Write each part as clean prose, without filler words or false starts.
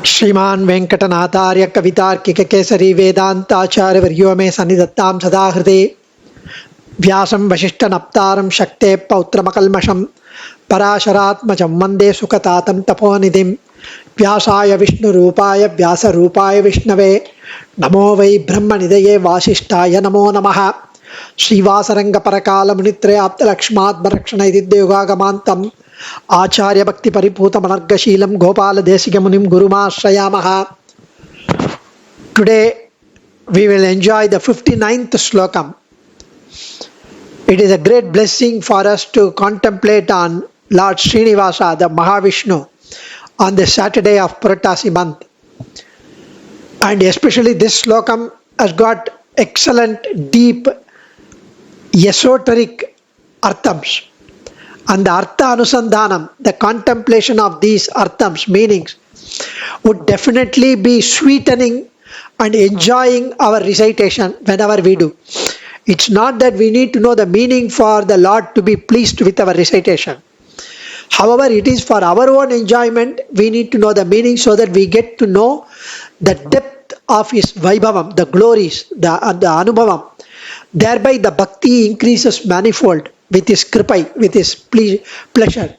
श्रीमान वेंकटनाथार्य कवितार्किक केसरी वेदांताचार्य वर्यो मे सन्निधत्तां सदा हृदे व्यासं वशिष्ठ नप्तारं शक्ते पौत्रमकल्मषं पराशरात्मजं वन्दे सुखतातं तपोनिधिं व्यासाय विष्णुरूपाय व्यासरूपाय विष्णवे नमो वै ब्रह्मनिधये वासिष्ठाय नमो नमः श्रीवासरंगपरकालमुनित्रयाप्तलक्ष्मात्मरक्षणैदिद्योगागमान्तम् आचार्य भक्ति परिपूतमनर्गशीलं गोपालदेशिकमुनिं गुरुमाश्रयामः. Today we will enjoy the 59th Slokam. It is a great blessing for us to contemplate on Lord Srinivasa, the Mahavishnu, on the Saturday of Puratasi month. And especially this Slokam has got excellent, deep, esoteric arthams. And the Artha Anusandhanam, the contemplation of these arthams, meanings, would definitely be sweetening and enjoying our recitation whenever we do. It's not that we need to know the meaning for the Lord to be pleased with our recitation. However, it is for our own enjoyment, we need to know the meaning so that we get to know the depth of His Vaibhavam, the glories, the Anubhavam. Thereby the Bhakti increases manifold with His Kripai, with His pleasure.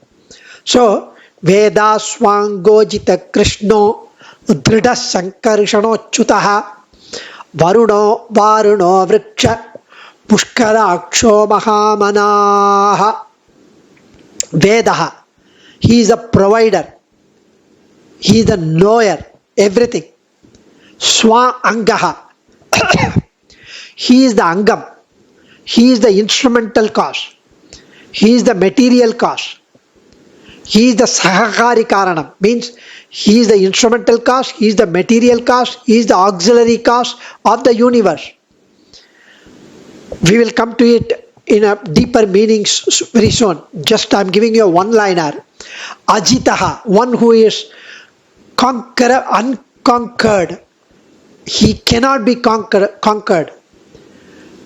So, Veda Swangojita Krishno Drida Sankarishano Chutaha Varuno Vriksha Pushkara Aksho Mahamanaha. Vedaha. He is a provider. He is the knower. Everything. Swa Angaha. He is the Angam. He is the instrumental cause. He is the material cause. He is the Sahakari Karanam. Means He is the instrumental cause, He is the material cause, He is the auxiliary cause of the universe. We will come to it in a deeper meanings very soon. Just I am giving you a one-liner. Ajitaha, one who is unconquered. He cannot be conquered.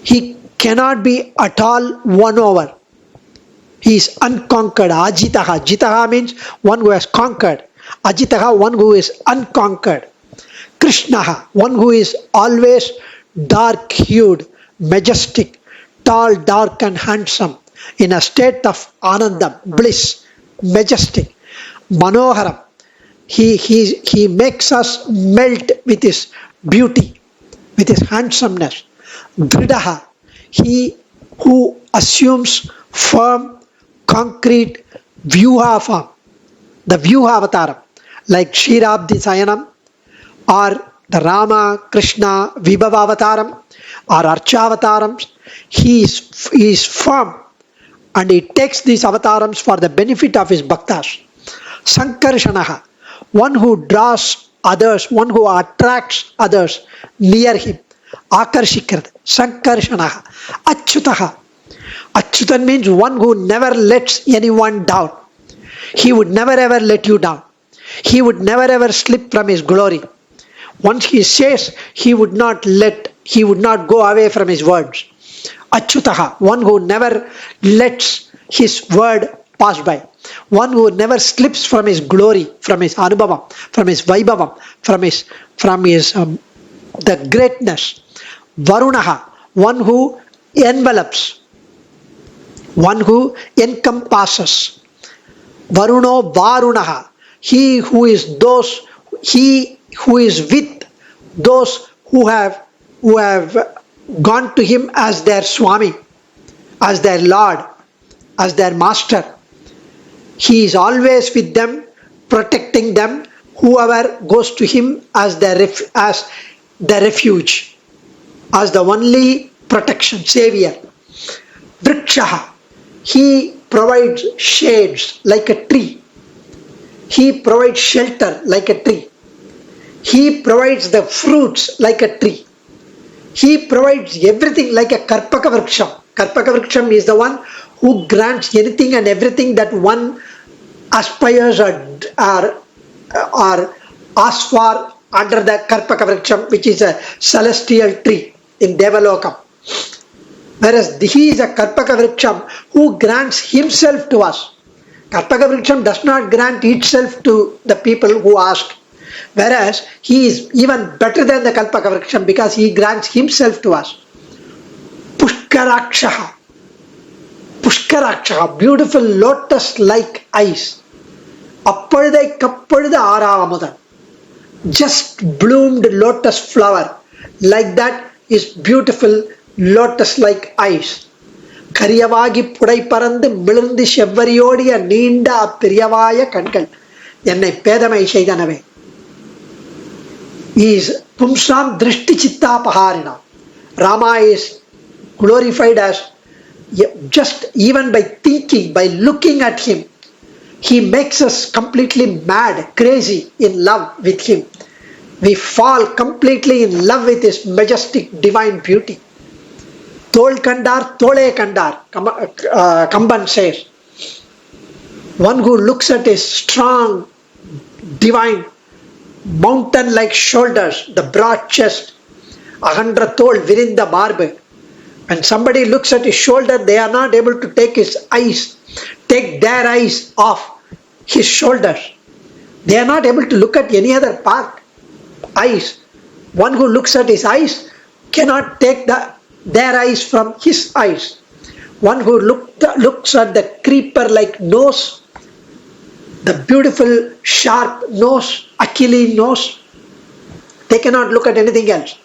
He cannot be at all won over. He is unconquered. Ajitaha. Jitaha means one who has conquered. Ajitaha, one who is unconquered. Krishnaha, one who is always dark-hued, majestic, tall, dark and handsome, in a state of anandam, bliss, majestic. Manoharam, he makes us melt with his beauty, with his handsomeness. Dridaha, he who assumes firm, concrete vyuha form, the vyuha avataram, like Kshirabdi Sayanam, or the Rama, Krishna, Vibhava avataram, or Archa avatarams. He is firm, and he takes these avatarams for the benefit of his bhaktas. Sankarshanaha, one who draws others, one who attracts others near him. Akarshikrat, Sankarshanaha. Achyutaha. Achyutan means one who never lets anyone down. He would never ever let you down. He would never ever slip from his glory. Once he says, he would not go away from his words. Achyutaha, one who never lets his word pass by. One who never slips from his glory, from his anubhavam, from his vaibhavam, from his the greatness. Varunaha, one who envelops, one who encompasses. Varuno Varunaha, he who is with those who have gone to him as their Swami, as their Lord, as their Master. He is always with them, protecting them, whoever goes to him as their refuge, as the only protection, savior. Vrikshaha, he provides shades like a tree. He provides shelter like a tree. He provides the fruits like a tree. He provides everything like a Karpaka Vriksham. Karpaka Vriksham is the one who grants anything and everything that one aspires or asks for under the Karpaka Vriksham, which is a celestial tree in Devalokam. Whereas he is a Karpaka Vriksham who grants himself to us. Karpaka Vriksham does not grant itself to the people who ask. Whereas he is even better than the Kalpaka Vriksham because he grants himself to us. Pushkarakshaha. Pushkarakshaha, beautiful lotus-like eyes. Appazhudai kappazhudu aaravamudan. Just bloomed lotus flower. Like that is beautiful lotus-like eyes. கரியவாகி புடை பறந்து மிளர்ந்து செவ்வரியோடிய நீண்ட அப்பிரியவாய கண்கள் என்னை பேதமை செய்தனவே. Is Pumsam Drishti Chittapaharina. Rama is glorified as just even by thinking, by looking at him, he makes us completely mad, crazy in love with him. We fall completely in love with his majestic divine beauty. Tol Kandar, Tole Kandar, Kamban says. One who looks at his strong, divine, mountain-like shoulders, the broad chest, Ahandra Tol Virinda Marbe. When somebody looks at his shoulder, they are not able to take their eyes off his shoulders. They are not able to look at any other part. Eyes. One who looks at his eyes cannot take their eyes from his eyes. One who looks at the creeper-like nose, the beautiful sharp nose, Achilles nose, they cannot look at anything else.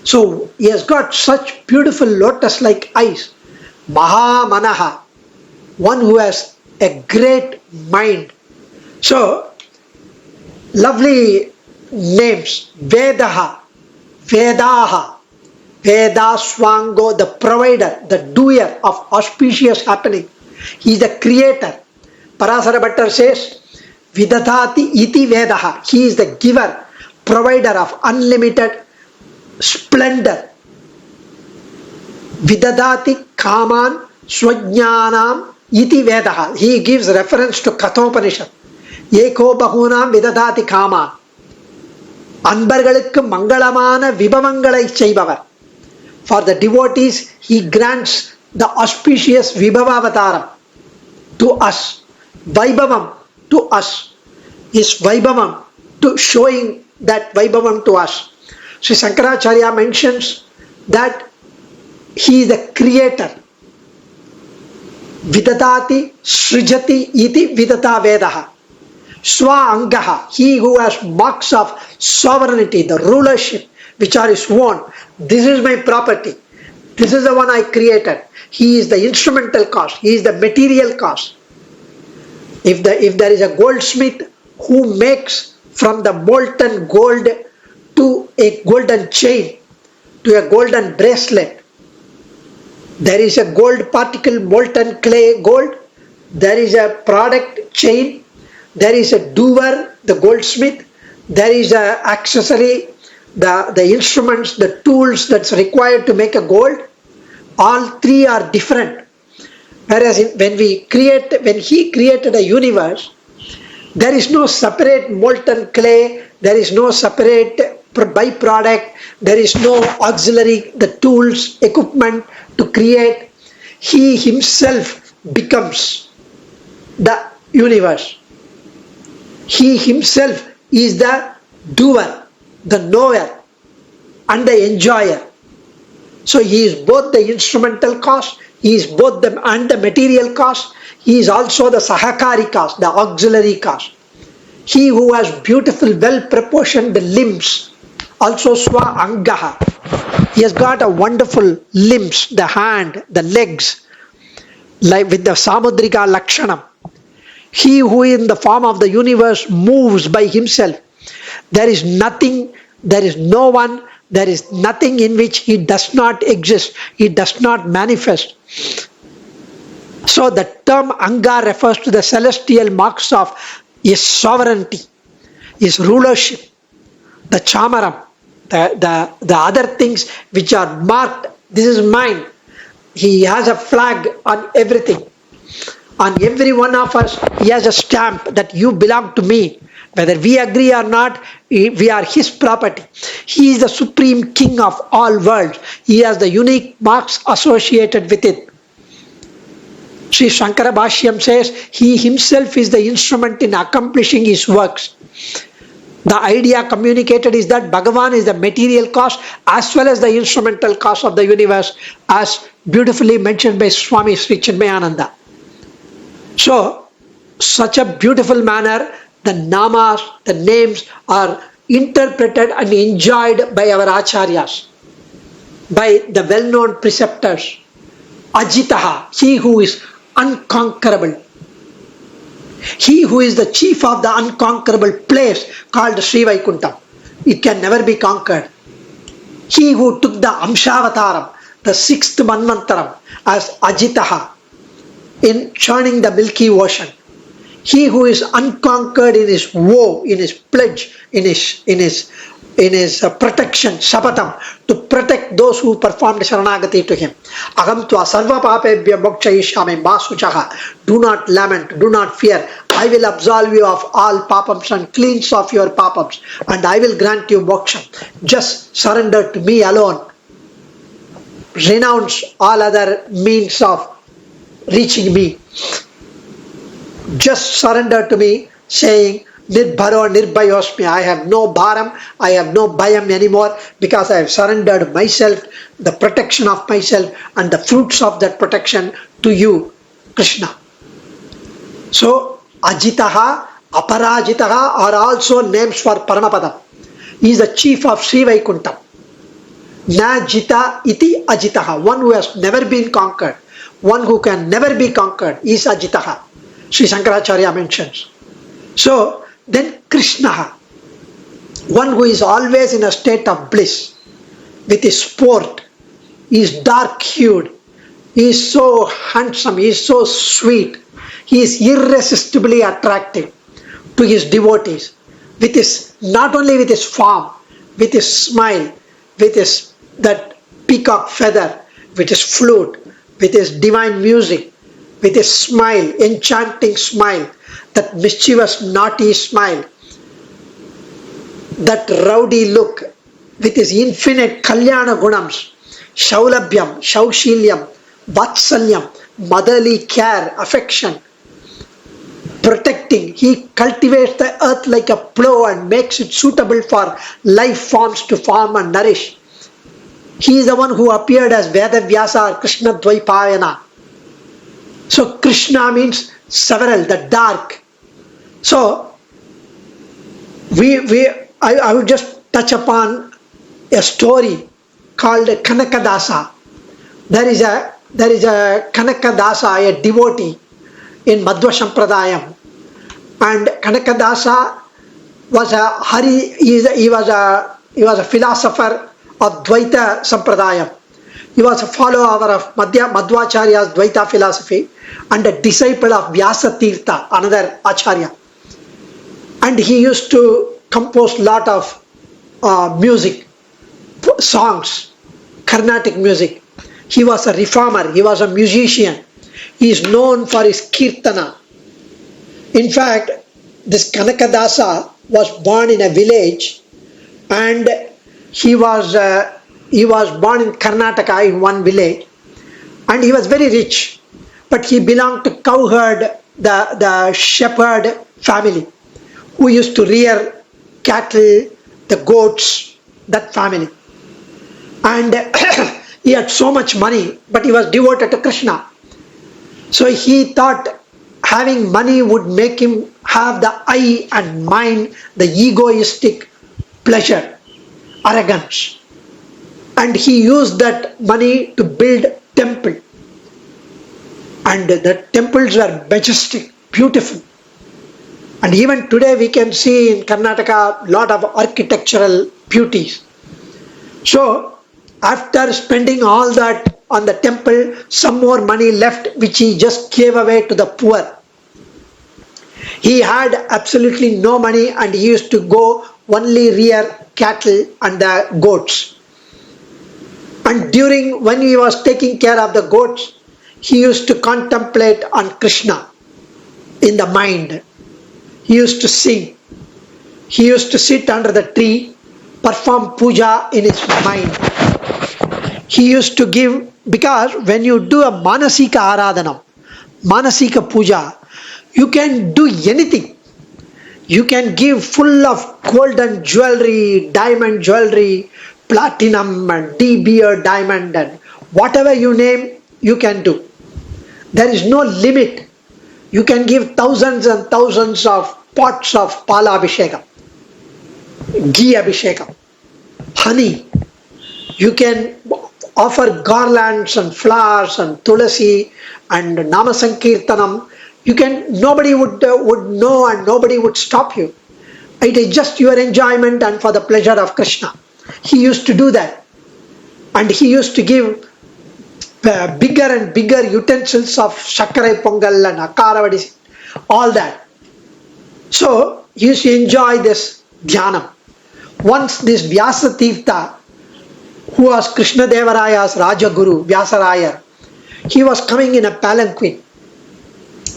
So he has got such beautiful lotus-like eyes. Mahamanaha, one who has a great mind. So lovely names. Vedaha, Vedaha, Veda Swango, the provider, the doer of auspicious happening. He is the creator. Parasara Bhattar says, Vidadati iti Vedaha. He is the giver, provider of unlimited splendor. Vidadati Kaman Swajnanam iti Vedaha. He gives reference to Kathopanishad. Eko Bahunam Vidadati Kaman. அன்பர்களுக்கு மங்களமான விபவங்களை செய்பவர். For the devotees, he grants the auspicious Vibhavavataram to us. Vaibhavam to us. His Vaibhavam to showing that Vaibhavam to us. Sri Shankaracharya mentions that he is the creator. Vidadati Srijati iti Vidata Vedaha. Swa Angaha, he who has marks of sovereignty, the rulership, which are his own. This is my property. This is the one I created. He is the instrumental cause. He is the material cause. If there is a goldsmith who makes from the molten gold to a golden chain, to a golden bracelet, there is a gold particle, molten clay gold. There is a product chain. There is a doer, the goldsmith. There is a accessory, the instruments, the tools that's required to make a gold. All three are different. Whereas when he created a universe, there is no separate molten clay. There is no separate byproduct. There is no auxiliary, the tools, equipment to create. He himself becomes the universe. He himself is the doer, the knower, and the enjoyer. So he is both the instrumental cause, he is both the material cause, he is also the sahakari cause, the auxiliary cause. He who has beautiful, well-proportioned limbs, also swa angaha. He has got a wonderful limbs, the hand, the legs, like with the samudrika lakshanam. He who in the form of the universe moves by himself. There is nothing, there is no one, there is nothing in which he does not exist, he does not manifest. So the term Anga refers to the celestial marks of his sovereignty, his rulership, the chamaram, the other things which are marked, this is mine. He has a flag on everything. On every one of us, he has a stamp that you belong to me. Whether we agree or not, we are his property. He is the supreme king of all worlds. He has the unique marks associated with it. Sri Shankara Bhashyam says, he himself is the instrument in accomplishing his works. The idea communicated is that Bhagavan is the material cause as well as the instrumental cause of the universe, as beautifully mentioned by Swami Sri Chinmayananda. So, such a beautiful manner, the namas, the names are interpreted and enjoyed by our acharyas, by the well-known preceptors. Ajitaha, he who is unconquerable. He who is the chief of the unconquerable place called Sri Vaikuntham. It can never be conquered. He who took the Amshavataram, the sixth Manvantaram, as Ajitaha in churning the Milky Ocean. He who is unconquered in his woe, in his pledge, in his protection, Shapatam, to protect those who performed Sharanagati to him. Aham tva sarva papebhya mokshayishyami ma suchaha. Do not lament, do not fear. I will absolve you of all papams and cleanse off your papams, and I will grant you moksha. Just surrender to me alone. Renounce all other means of reaching me. Just surrender to me, saying, Nirbharo Nirbhayosmi. I have no bharam, I have no bhayam anymore, because I have surrendered myself, the protection of myself, and the fruits of that protection to you, Krishna. So, Ajitaha, Aparajitaha are also names for Paramapada. He is the chief of Sri Vaikuntham. Na jita iti ajitaha. One who has never been conquered, one who can never be conquered is Ajitaha. Sri Shankaracharya mentions. So, then Krishna, one who is always in a state of bliss, with his sport, he is dark-hued, he is so handsome, he is so sweet, he is irresistibly attractive to his devotees, with his, not only with his form, with his smile, with his that peacock feather, with his flute, with his divine music, with his smile, enchanting smile, that mischievous naughty smile, that rowdy look, with his infinite kalyana gunams, shaulabhyam, shaushilyam, vatsalyam, motherly care, affection, protecting. He cultivates the earth like a plow and makes it suitable for life forms to form and nourish. He is the one who appeared as Vedavyasa or Krishna Dvaipayana. So Krishna means several, the dark. So I would just touch upon a story called Kanakadasa. There is a Kanakadasa, a devotee in Madhva Sampradayam, and Kanakadasa was he was a philosopher of Dvaita Sampradayam. He was a follower of Madhvacharya's Dvaita philosophy and a disciple of Vyasa Tirtha, another Acharya. And he used to compose lot of music, songs, Carnatic music. He was a reformer, he was a musician. He is known for his kirtana. In fact, this Kanakadasa was born in a village, and he was born in Karnataka in one village, and he was very rich, but he belonged to cowherd, the shepherd family, who used to rear cattle, the goats, that family. And he had so much money, but he was devoted to Krishna. So he thought having money would make him have the I and mine, the egoistic pleasure, arrogance. And he used that money to build temple. And the temples were majestic, beautiful. And even today we can see in Karnataka a lot of architectural beauties. So after spending all that on the temple, some more money left, which he just gave away to the poor. He had absolutely no money, and he used to go only rear cattle and the goats. And when he was taking care of the goats, he used to contemplate on Krishna in the mind. He used to sing. He used to sit under the tree, perform puja in his mind. He used to give, because when you do a manasika aradhanam, manasika puja, you can do anything. You can give full of golden jewelry, diamond jewelry, platinum and De Beer diamond and whatever you name, you can do. There is no limit. You can give thousands and thousands of pots of Pala Abhishekam, Ghee Abhishekam, honey. You can offer garlands and flowers and tulasi and Namasankirtanam. You can, nobody would know and nobody would stop you. It is just your enjoyment and for the pleasure of Krishna. He used to do that. And he used to give bigger and bigger utensils of Shakkarai Pongal and Akaravadi, all that. So he used to enjoy this dhyanam. Once this Vyasa Tirtha, who was Krishna Devaraya's Rajaguru, Vyasaraya, he was coming in a palanquin.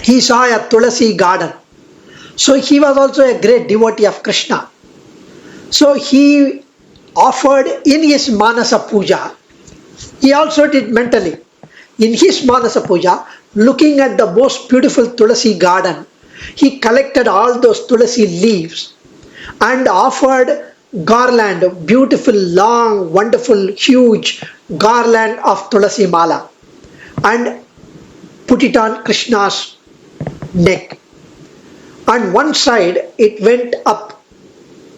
He saw a Tulasi garden. So he was also a great devotee of Krishna. So he offered in his Manasa Puja, he also did mentally. In his Manasa Puja, looking at the most beautiful Tulasi garden, he collected all those Tulasi leaves and offered garland, beautiful, long, wonderful, huge garland of Tulasi Mala and put it on Krishna's neck. On one side it went up,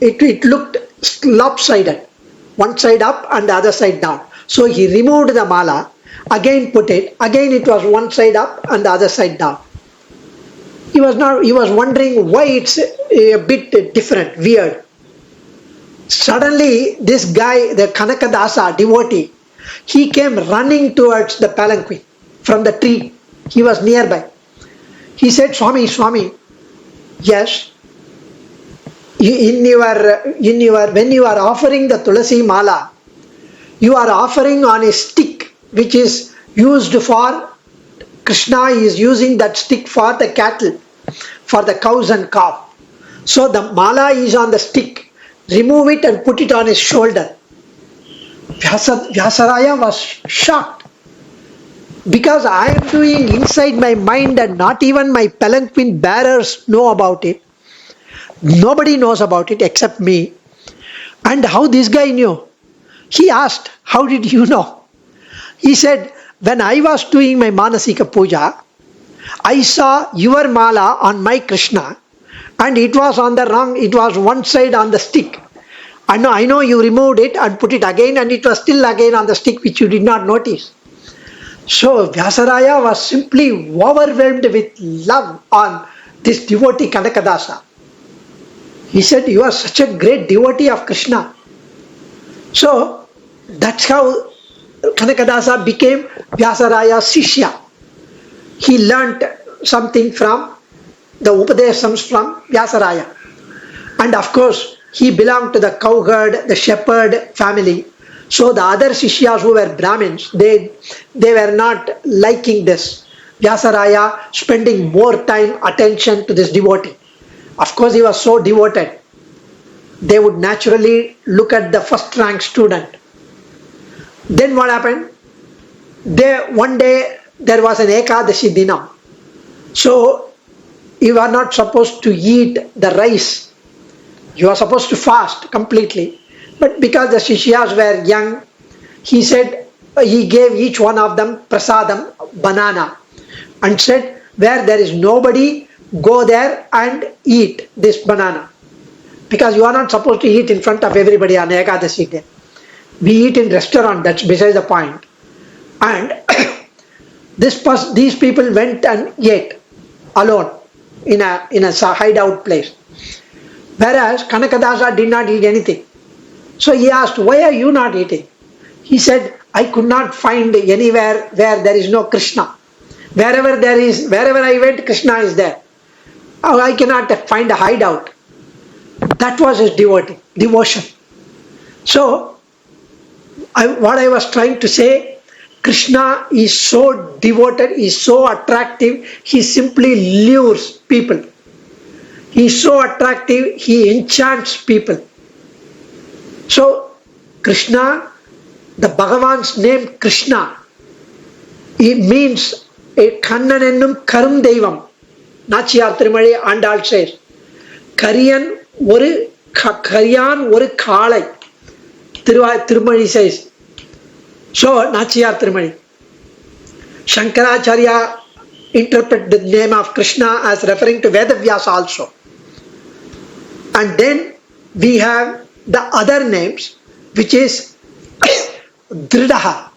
it looked lopsided, one side up and the other side down. So he removed the mala, again put it, again it was one side up and the other side down. He was wondering why it's a bit different, weird. Suddenly this guy, the Kanakadasa devotee, he came running towards the palanquin from the tree. He was nearby. He said, Swami, yes, when you are offering the Tulasi Mala, you are offering on a stick which is used for, Krishna is using that stick for the cattle, for the cows and calf. So the Mala is on the stick, remove it and put it on his shoulder. Vyasaraya was shocked. Because I am doing inside my mind and not even my palanquin bearers know about it. Nobody knows about it except me. And how this guy knew? He asked, how did you know? He said, when I was doing my Manasika Puja, I saw your mala on my Krishna and it was on the wrong, it was one side on the stick. I know you removed it and put it again and it was still again on the stick which you did not notice. So Vyasaraya was simply overwhelmed with love on this devotee Kanakadasa. He said, you are such a great devotee of Krishna. So that's how Kanakadasa became Vyasaraya's Sishya. He learnt something from the Upadesams from Vyasaraya. And of course, he belonged to the cowherd, the shepherd family. So the other Sishyas who were Brahmins, they were not liking this. Vyasaraya spending more time, attention to this devotee. Of course, he was so devoted. They would naturally look at the first rank student. Then what happened? One day there was an Ekadashi Dinam. So you are not supposed to eat the rice. You are supposed to fast completely. But because the Shishyas were young, he said, he gave each one of them prasadam, banana, and said, where there is nobody, go there and eat this banana. Because you are not supposed to eat in front of everybody on Ekadashi day. We eat in restaurant, that's besides the point. And these people went and ate alone in a hideout place. Whereas Kanakadasa did not eat anything. So he asked, why are you not eating? He said, I could not find anywhere where there is no Krishna. Wherever I went, Krishna is there. I cannot find a hideout. That was his devotion. So, what I was trying to say, Krishna is so devoted, is so attractive, he simply lures people. He is so attractive, he enchants people. So, Krishna, the Bhagavan's name Krishna, it means a Kannanennum Karum Devam. Nachiyar Trimali Andal says, Kariyan oru kaalai. Tirumani says. So, Nachiyar Tirumani. Shankaracharya interpret the name of Krishna as referring to Vedavyasa also. And then we have the other names, which is Dridaha,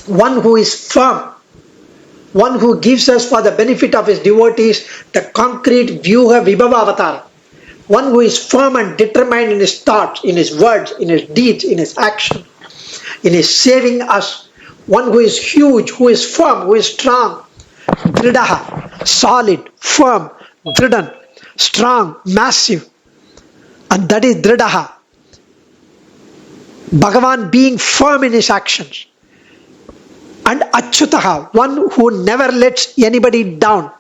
one who is firm, one who gives us for the benefit of his devotees the concrete Vyuha Vibhava Avatar, one who is firm and determined in his thoughts, in his words, in his deeds, in his action, in his saving us, one who is huge, who is firm, who is strong. Dridaha, solid, firm, Dridan, strong, massive. And that is Dridaha. Bhagavan being firm in his actions. And Achyutaha, one who never lets anybody down.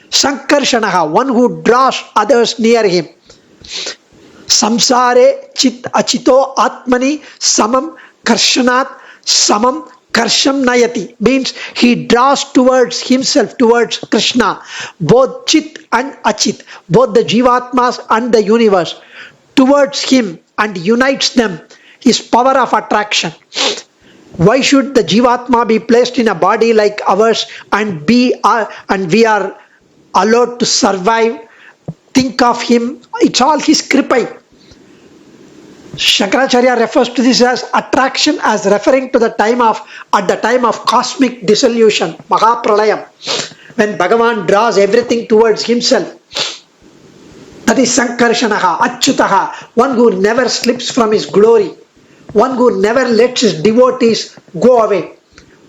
Sankarshanaha, one who draws others near him. Samsare chit achito atmani samam karshanat samam karsham nayati, means he draws towards himself, towards Krishna, both chit and achit, both the jivatmas and the universe, towards him and unites them, his power of attraction. Why should the jivatma be placed in a body like ours and we are allowed to survive? Think of him, it's all his kripai. Shankaracharya refers to this as attraction, as referring to at the time of cosmic dissolution, Mahapralayam, when Bhagavan draws everything towards himself. That is Sankarshanaha, Achyutaha, one who never slips from his glory, one who never lets his devotees go away,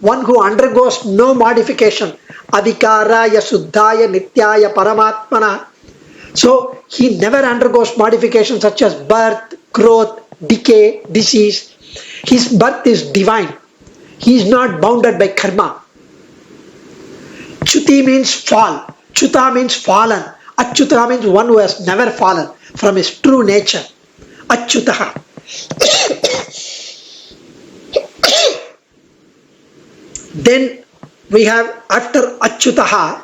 one who undergoes no modification. Adhikaraya Suddhaya Nityaya Paramatmana. So he never undergoes modification such as birth, growth, decay, disease. His birth is divine. He is not bounded by karma. Chuti means fall. Chuta means fallen. Achyuta means one who has never fallen from his true nature. Achyutaha. Then we have, after Achyutaha,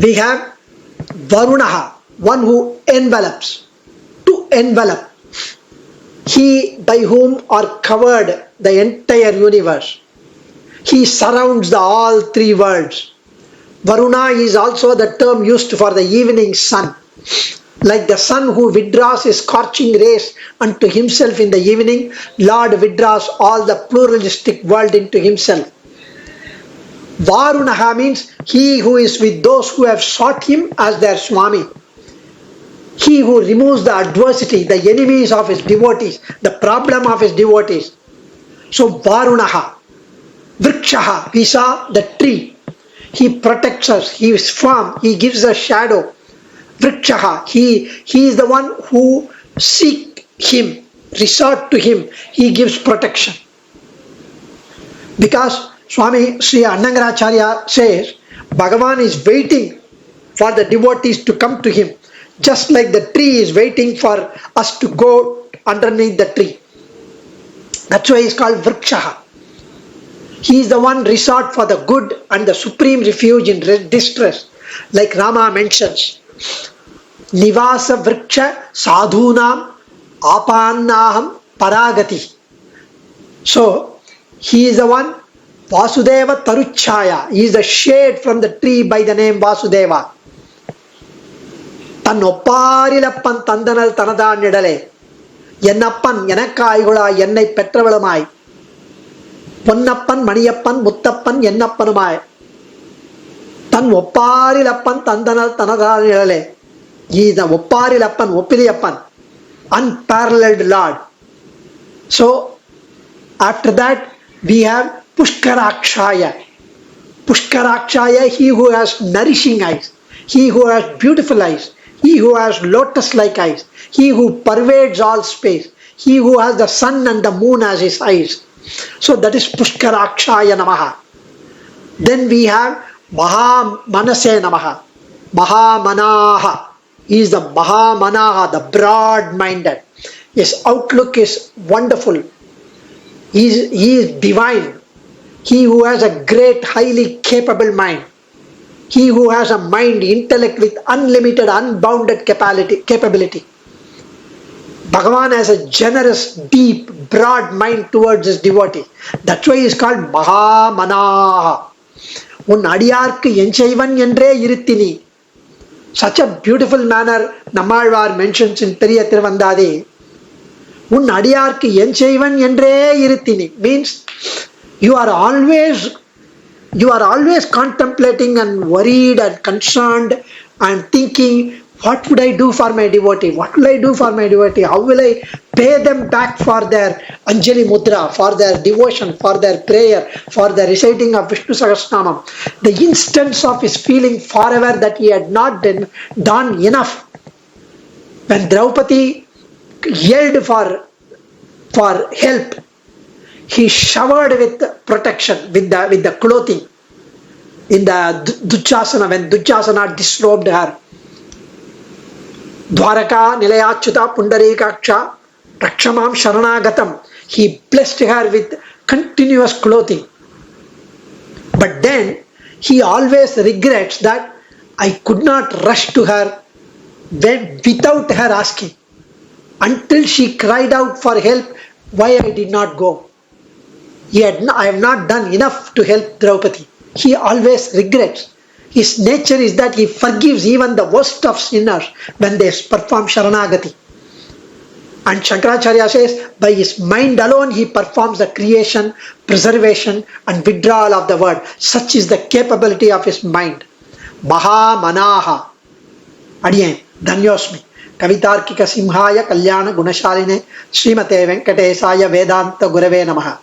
we have Varunaha, one who envelops. To envelop. He by whom are covered the entire universe. He surrounds the all three worlds. Varuna is also the term used for the evening sun. Like the sun who withdraws his scorching rays unto himself in the evening, Lord withdraws all the pluralistic world into himself. Varunaha means he who is with those who have sought him as their Swami. He who removes the adversity, the enemies of his devotees, the problem of his devotees. So Varunaha. Vrikshaha, we saw the tree. He protects us, he is firm, he gives us shadow. Vrikshaha, he is the one who seek him, resort to him, he gives protection. Because Swami Sri Annangaracharya says, Bhagavan is waiting for the devotees to come to him, just like the tree is waiting for us to go underneath the tree. That's why he is called Vrikshaha. He is the one resort for the good and the supreme refuge in distress, like Rama mentions. Nivasa Vriksha Sadhunam Apannaham Paragati. So, he is the one, Vasudeva Taruchaya. He is the shade from the tree by the name Vasudeva. Tannopparilappan Tandanal Tanada Nidale. Yennappan Yanakaigula Yennai Petravalumai. Ponnappan, Maniyappan, Muttappan, Yennappanumai. Tan Opparilappan, Tandanal, Tanadale. He is the Opparilappan, Oppiliyappan, unparalleled Lord. So, after that, we have Pushkarakshaya. Pushkarakshaya, he who has nourishing eyes, he who has beautiful eyes, he who has lotus-like eyes, he who pervades all space, he who has the sun and the moon as his eyes. So that is Pushkarakshaya Namaha. Then we have Mahamanase Namaha. Mahamanaha. He is the Mahamanaha, the broad-minded. His outlook is wonderful. He is divine. He who has a great, highly capable mind. He who has a mind, intellect with unlimited, unbounded capability. Bhagavan has a generous, deep, broad mind towards his devotee. That's why he is called Mahamanaha. Un adiyarku enchaivan endre irithini. Such a beautiful manner Nammalvar mentions in Periya Tiruvandadi. Un adiyarku enchaivan endre irithini means you are always contemplating and worried and concerned and thinking, what would I do for my devotee? What will I do for my devotee? How will I pay them back for their Anjali Mudra, for their devotion, for their prayer, for the reciting of Vishnu Sahasramam? The instance of his feeling forever that he had not done enough. When Draupadi yelled for help, he showered with protection, with the clothing. In the Duchasana, when Duchasana disrobed her, Dwaraka Nilayachyuta Pundarikaksha Rakshamam Sharanagatam, he blessed her with continuous clothing. But then he always regrets that I could not rush to her without her asking. Until she cried out for help, why I did not go. I have not done enough to help Draupadi. He always regrets. His nature is that he forgives even the worst of sinners when they perform Sharanagati. And Shankaracharya says, by his mind alone he performs the creation, preservation and withdrawal of the word. Such is the capability of his mind. Mahamanaha. Adiyan, Dhanyosmi. Kavitarkika Simhaya Kalyana Gunashaline Srimate Venkatesaya Vedanta Gurave Namaha.